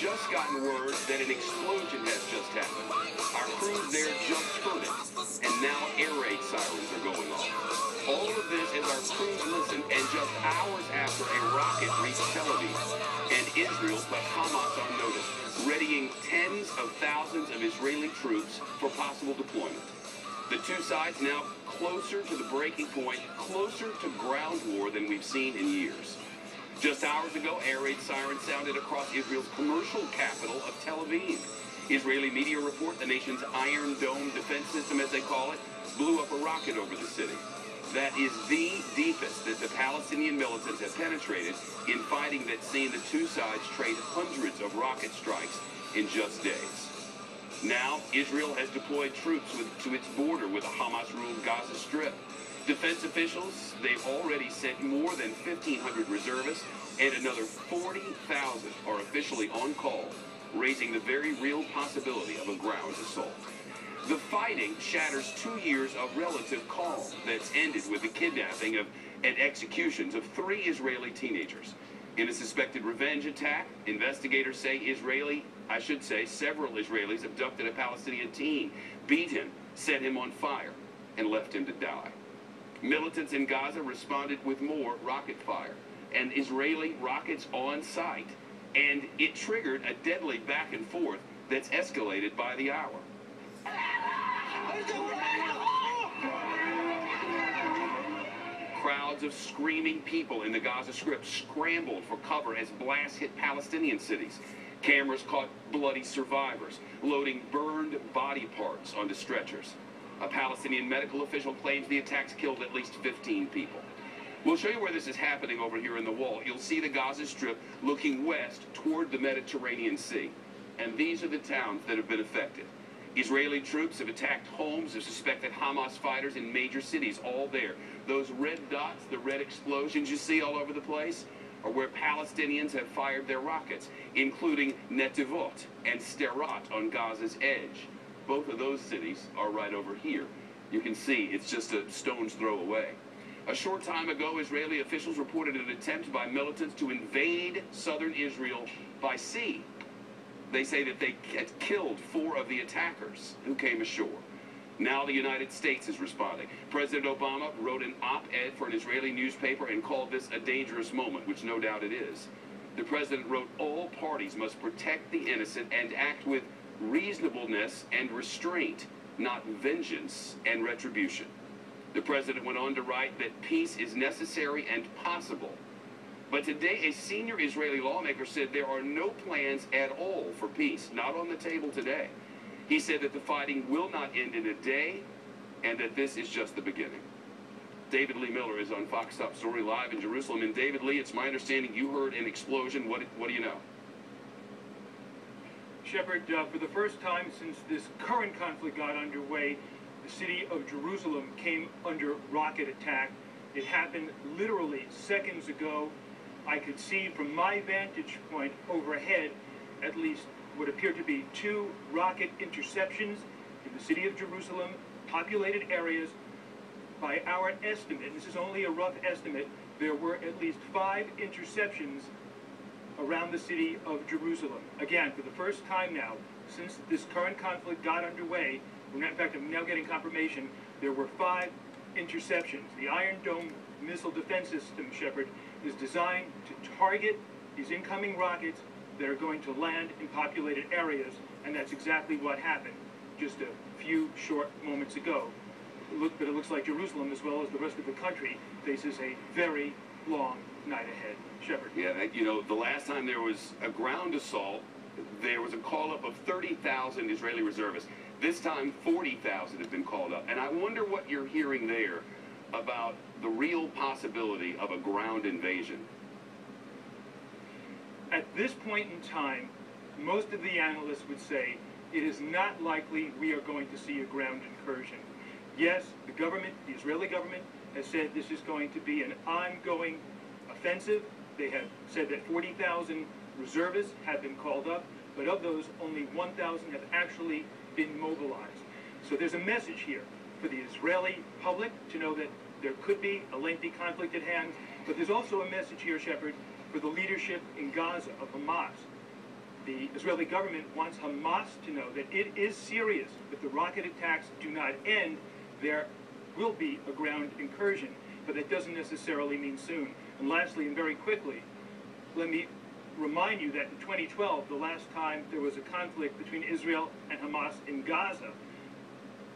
just gotten word that an explosion has just happened. Our crews there just heard it, and now air raid sirens are going off. All of this as our crews listen, and just hours after a rocket reached Tel Aviv, and Israel put Hamas on notice, readying tens of thousands of Israeli troops for possible deployment. The two sides now closer to the breaking point, closer to ground war than we've seen in years. Just hours ago, air raid sirens sounded across Israel's commercial capital of Tel Aviv. Israeli media report the nation's Iron Dome defense system, as they call it, blew up a rocket over the city. That is the deepest that the Palestinian militants have penetrated in fighting that's seen the two sides trade hundreds of rocket strikes in just days. Now, Israel has deployed troops to its border with the Hamas-ruled Gaza Strip. Defense officials, they've already sent more than 1,500 reservists, and another 40,000 are officially on call, raising the very real possibility of a ground assault. The fighting shatters 2 years of relative calm that's ended with the kidnapping and executions of 3 Israeli teenagers. In a suspected revenge attack, investigators say several Israelis abducted a Palestinian teen, beat him, set him on fire, and left him to die. Militants in Gaza responded with more rocket fire and Israeli rockets on site, and it triggered a deadly back and forth that's escalated by the hour. Crowds of screaming people in the Gaza Strip scrambled for cover as blasts hit Palestinian cities. Cameras caught bloody survivors, loading burned body parts onto stretchers. A Palestinian medical official claims the attacks killed at least 15 people. We'll show you where this is happening over here in the wall. You'll see the Gaza Strip looking west toward the Mediterranean Sea. And these are the towns that have been affected. Israeli troops have attacked homes of suspected Hamas fighters in major cities, all there. Those red dots, the red explosions you see all over the place, are where Palestinians have fired their rockets, including Netivot and Sderot on Gaza's edge. Both of those cities are right over here. You can see it's just a stone's throw away. A short time ago, Israeli officials reported an attempt by militants to invade southern Israel by sea. They say that they had killed 4 of the attackers who came ashore. Now the United States is responding. President Obama wrote an op-ed for an Israeli newspaper and called this a dangerous moment, which no doubt it is. The president wrote, all parties must protect the innocent and act with reasonableness and restraint, not vengeance and retribution. The president went on to write that peace is necessary and possible. But today, a senior Israeli lawmaker said there are no plans at all for peace, not on the table today. He said that the fighting will not end in a day, and that this is just the beginning. David Lee Miller is on Fox Top Story live in Jerusalem. And David Lee, it's my understanding you heard an explosion. What do you know? Shepard, for the first time since this current conflict got underway, the city of Jerusalem came under rocket attack. It happened literally seconds ago. I could see from my vantage point overhead at least what appeared to be 2 rocket interceptions in the city of Jerusalem, populated areas. By our estimate, this is only a rough estimate, there were at least 5 interceptions around the city of Jerusalem. Again, for the first time now, since this current conflict got underway, in fact, I'm now getting confirmation, there were 5 interceptions. The Iron Dome missile defense system, Shepard, is designed to target these incoming rockets that are going to land in populated areas, and that's exactly what happened just a few short moments ago. But it looks like Jerusalem, as well as the rest of the country, faces a very long night ahead. Shepard. Yeah, you know, the last time there was a ground assault, there was a call-up of 30,000 Israeli reservists. This time, 40,000 have been called up. And I wonder what you're hearing there about the real possibility of a ground invasion. At this point in time, most of the analysts would say it is not likely we are going to see a ground incursion. Yes, the government, the Israeli government, has said this is going to be an ongoing offensive. They have said that 40,000 reservists have been called up, but of those, only 1,000 have actually been mobilized. So there's a message here for the Israeli public to know that there could be a lengthy conflict at hand, but there's also a message here, Shepard, for the leadership in Gaza of Hamas. The Israeli government wants Hamas to know that it is serious. If the rocket attacks do not end, there will be a ground incursion, but that doesn't necessarily mean soon. And lastly, and very quickly, let me remind you that in 2012, the last time there was a conflict between Israel and Hamas in Gaza,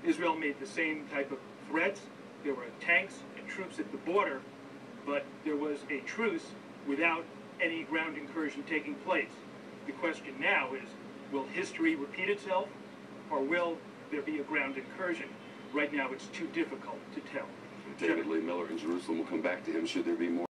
Israel made the same type of threats. There were tanks and troops at the border, but there was a truce without any ground incursion taking place. The question now is, will history repeat itself, or will there be a ground incursion? Right now, it's too difficult to tell. David Lee Miller in Jerusalem. Will come back to him should there be more.